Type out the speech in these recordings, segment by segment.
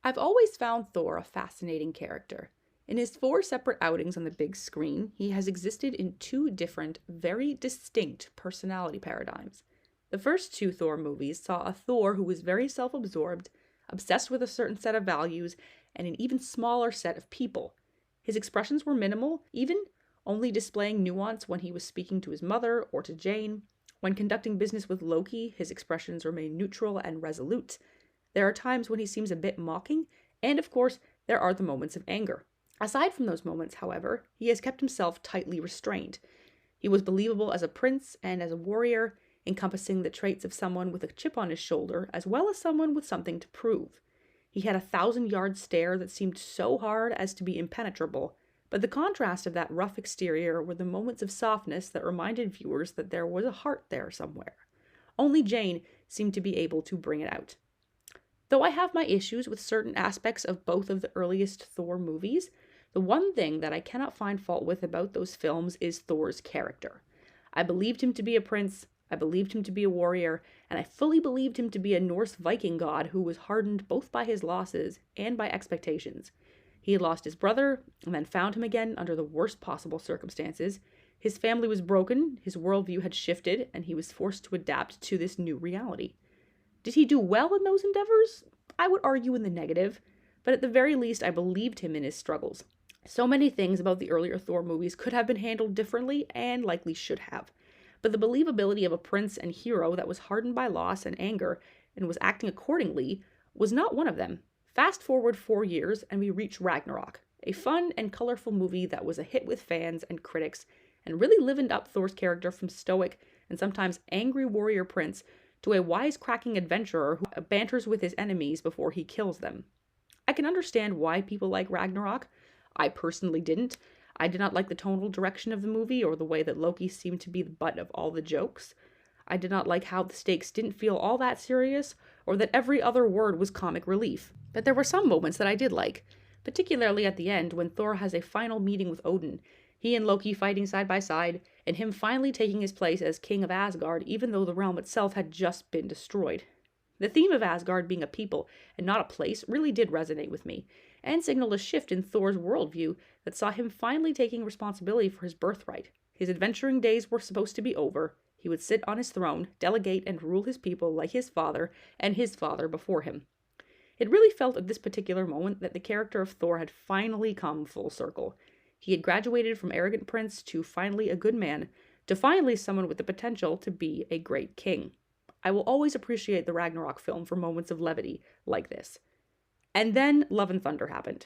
I've always found Thor a fascinating character. In his 4 separate outings on the big screen, he has existed in 2 different, very distinct personality paradigms. The first 2 Thor movies saw a Thor who was very self absorbed, obsessed with a certain set of values, and an even smaller set of people. His expressions were minimal, even only displaying nuance when he was speaking to his mother or to Jane. When conducting business with Loki, his expressions remain neutral and resolute. There are times when he seems a bit mocking, and of course, there are the moments of anger. Aside from those moments, however, he has kept himself tightly restrained. He was believable as a prince and as a warrior, encompassing the traits of someone with a chip on his shoulder, as well as someone with something to prove. He had a 1,000-yard stare that seemed so hard as to be impenetrable, but the contrast of that rough exterior were the moments of softness that reminded viewers that there was a heart there somewhere. Only Jane seemed to be able to bring it out. Though I have my issues with certain aspects of both of the earliest Thor movies, the one thing that I cannot find fault with about those films is Thor's character. I believed him to be a prince, I believed him to be a warrior, and I fully believed him to be a Norse Viking god who was hardened both by his losses and by expectations. He had lost his brother, and then found him again under the worst possible circumstances. His family was broken, his worldview had shifted, and he was forced to adapt to this new reality. Did he do well in those endeavors? I would argue in the negative, but at the very least I believed him in his struggles. So many things about the earlier Thor movies could have been handled differently, and likely should have. But the believability of a prince and hero that was hardened by loss and anger, and was acting accordingly, was not one of them. Fast forward 4 years, and we reach Ragnarok, a fun and colorful movie that was a hit with fans and critics, and really livened up Thor's character from stoic and sometimes angry warrior prince to a wisecracking adventurer who banters with his enemies before he kills them. I can understand why people like Ragnarok. I personally didn't. I did not like the tonal direction of the movie or the way that Loki seemed to be the butt of all the jokes. I did not like how the stakes didn't feel all that serious, or that every other word was comic relief. But there were some moments that I did like, particularly at the end when Thor has a final meeting with Odin, he and Loki fighting side by side, and him finally taking his place as king of Asgard even though the realm itself had just been destroyed. The theme of Asgard being a people and not a place really did resonate with me, and signaled a shift in Thor's worldview that saw him finally taking responsibility for his birthright. His adventuring days were supposed to be over. He would sit on his throne, delegate and rule his people like his father and his father before him. It really felt at this particular moment that the character of Thor had finally come full circle. He had graduated from arrogant prince to finally a good man, to finally someone with the potential to be a great king. I will always appreciate the Ragnarok film for moments of levity like this. And then Love and Thunder happened.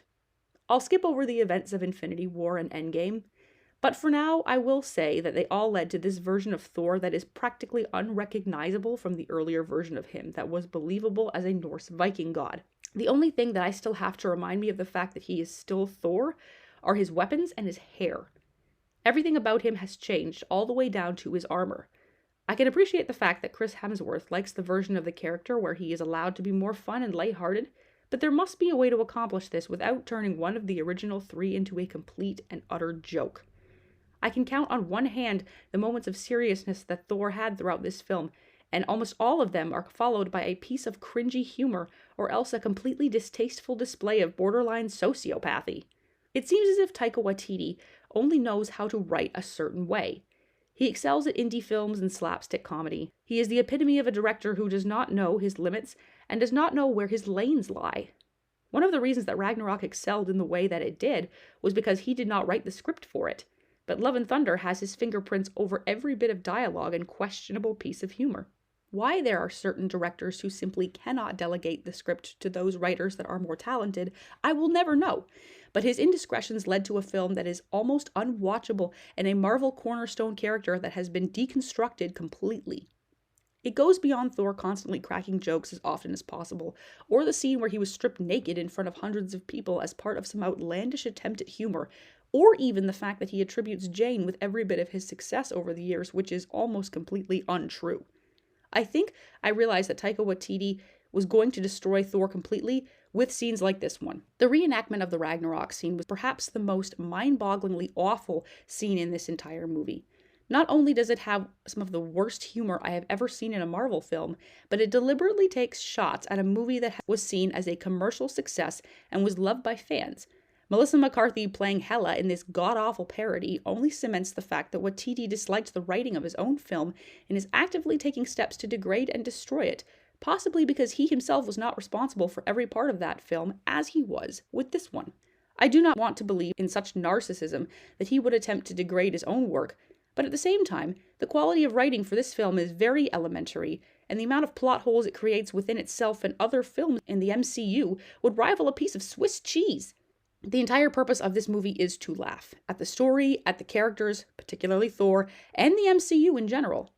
I'll skip over the events of Infinity War and Endgame, but for now I will say that they all led to this version of Thor that is practically unrecognizable from the earlier version of him that was believable as a Norse Viking god. The only thing that I still have to remind me of the fact that he is still Thor are his weapons and his hair. Everything about him has changed all the way down to his armor. I can appreciate the fact that Chris Hemsworth likes the version of the character where he is allowed to be more fun and lighthearted, but there must be a way to accomplish this without turning one of the original 3 into a complete and utter joke. I can count on one hand the moments of seriousness that Thor had throughout this film, and almost all of them are followed by a piece of cringy humor or else a completely distasteful display of borderline sociopathy. It seems as if Taika Waititi only knows how to write a certain way. He excels at indie films and slapstick comedy. He is the epitome of a director who does not know his limits and does not know where his lanes lie. One of the reasons that Ragnarok excelled in the way that it did was because he did not write the script for it. But Love and Thunder has his fingerprints over every bit of dialogue and questionable piece of humor. Why there are certain directors who simply cannot delegate the script to those writers that are more talented, I will never know. But his indiscretions led to a film that is almost unwatchable and a Marvel cornerstone character that has been deconstructed completely. It goes beyond Thor constantly cracking jokes as often as possible, or the scene where he was stripped naked in front of hundreds of people as part of some outlandish attempt at humor, or even the fact that he attributes Jane with every bit of his success over the years, which is almost completely untrue. I think I realized that Taika Waititi was going to destroy Thor completely with scenes like this one. The reenactment of the Ragnarok scene was perhaps the most mind-bogglingly awful scene in this entire movie. Not only does it have some of the worst humor I have ever seen in a Marvel film, but it deliberately takes shots at a movie that was seen as a commercial success and was loved by fans. Melissa McCarthy playing Hela in this god-awful parody only cements the fact that Waititi disliked the writing of his own film and is actively taking steps to degrade and destroy it, possibly because he himself was not responsible for every part of that film as he was with this one. I do not want to believe in such narcissism that he would attempt to degrade his own work, but at the same time, the quality of writing for this film is very elementary, and the amount of plot holes it creates within itself and other films in the MCU would rival a piece of Swiss cheese. The entire purpose of this movie is to laugh at the story, at the characters, particularly Thor, and the MCU in general.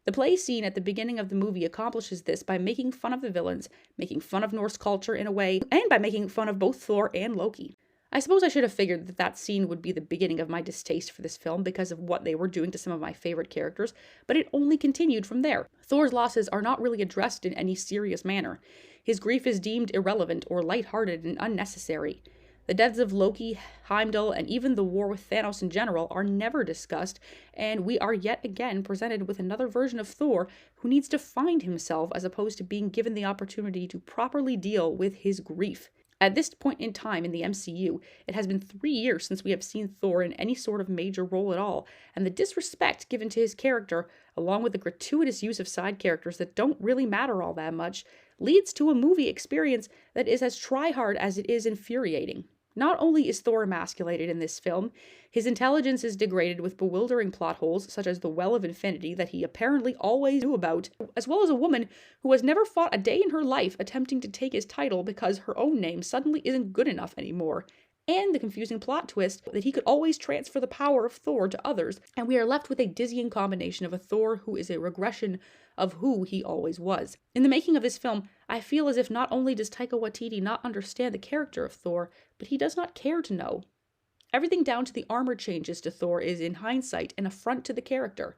The play scene at the beginning of the movie accomplishes this by making fun of the villains, making fun of Norse culture in a way, and by making fun of both Thor and Loki. I suppose I should have figured that that scene would be the beginning of my distaste for this film because of what they were doing to some of my favorite characters, but it only continued from there. Thor's losses are not really addressed in any serious manner. His grief is deemed irrelevant or lighthearted and unnecessary. The deaths of Loki, Heimdall, and even the war with Thanos in general are never discussed, and we are yet again presented with another version of Thor who needs to find himself as opposed to being given the opportunity to properly deal with his grief. At this point in time in the MCU, it has been 3 years since we have seen Thor in any sort of major role at all, and the disrespect given to his character, along with the gratuitous use of side characters that don't really matter all that much, leads to a movie experience that is as try-hard as it is infuriating. Not only is Thor emasculated in this film, his intelligence is degraded with bewildering plot holes such as the Well of Infinity that he apparently always knew about, as well as a woman who has never fought a day in her life attempting to take his title because her own name suddenly isn't good enough anymore, and the confusing plot twist that he could always transfer the power of Thor to others, and we are left with a dizzying combination of a Thor who is a regression of who he always was. In the making of this film, I feel as if not only does Taika Waititi not understand the character of Thor, but he does not care to know. Everything down to the armor changes to Thor is, in hindsight, an affront to the character.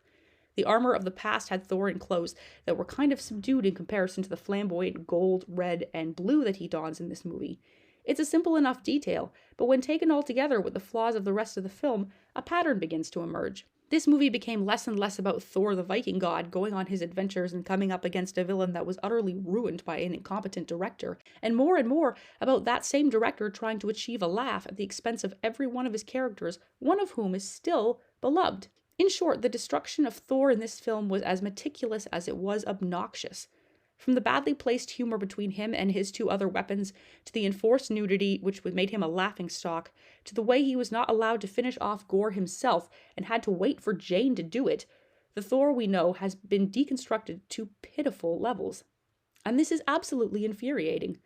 The armor of the past had Thor in clothes that were kind of subdued in comparison to the flamboyant gold, red, and blue that he dons in this movie. It's a simple enough detail, but when taken all together with the flaws of the rest of the film, a pattern begins to emerge. This movie became less and less about Thor the Viking god going on his adventures and coming up against a villain that was utterly ruined by an incompetent director, and more about that same director trying to achieve a laugh at the expense of every one of his characters, one of whom is still beloved. In short, the destruction of Thor in this film was as meticulous as it was obnoxious. From the badly placed humor between him and his two other weapons, to the enforced nudity, which made him a laughingstock, to the way he was not allowed to finish off Gore himself and had to wait for Jane to do it, the Thor we know has been deconstructed to pitiful levels. And this is absolutely infuriating.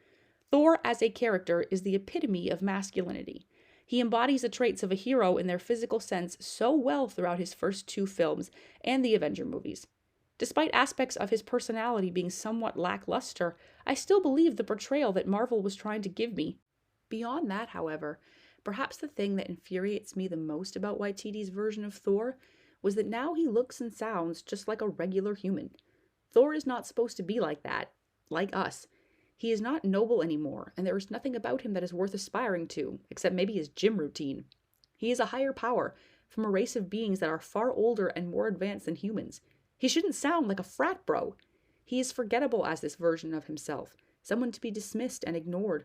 Thor as a character is the epitome of masculinity. He embodies the traits of a hero in their physical sense so well throughout his first 2 films and the Avenger movies. Despite aspects of his personality being somewhat lackluster, I still believe the portrayal that Marvel was trying to give me. Beyond that, however, perhaps the thing that infuriates me the most about Waititi's version of Thor was that now he looks and sounds just like a regular human. Thor is not supposed to be like that, like us. He is not noble anymore, and there is nothing about him that is worth aspiring to, except maybe his gym routine. He is a higher power, from a race of beings that are far older and more advanced than humans. He shouldn't sound like a frat bro. He is forgettable as this version of himself, someone to be dismissed and ignored.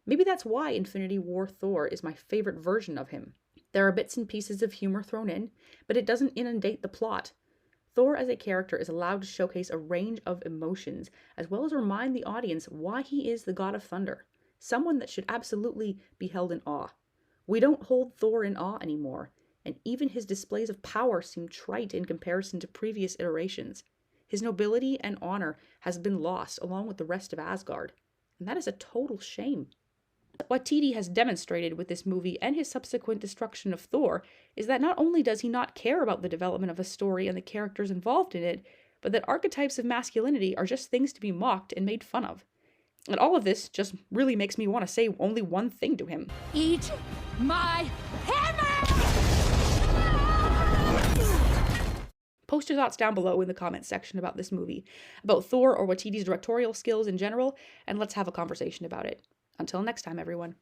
Maybe that's why Infinity War Thor is my favorite version of him. There are bits and pieces of humor thrown in, but it doesn't inundate the plot. Thor as a character is allowed to showcase a range of emotions, as well as remind the audience why he is the god of thunder, someone that should absolutely be held in awe. We don't hold Thor in awe anymore, and even his displays of power seem trite in comparison to previous iterations. His nobility and honor has been lost along with the rest of Asgard, and that is a total shame. What Waititi has demonstrated with this movie and his subsequent destruction of Thor is that not only does he not care about the development of a story and the characters involved in it, but that archetypes of masculinity are just things to be mocked and made fun of. And all of this just really makes me want to say only one thing to him. Eat my hammer! Post your thoughts down below in the comments section about this movie, about Thor or Waititi's directorial skills in general, and let's have a conversation about it. Until next time, everyone.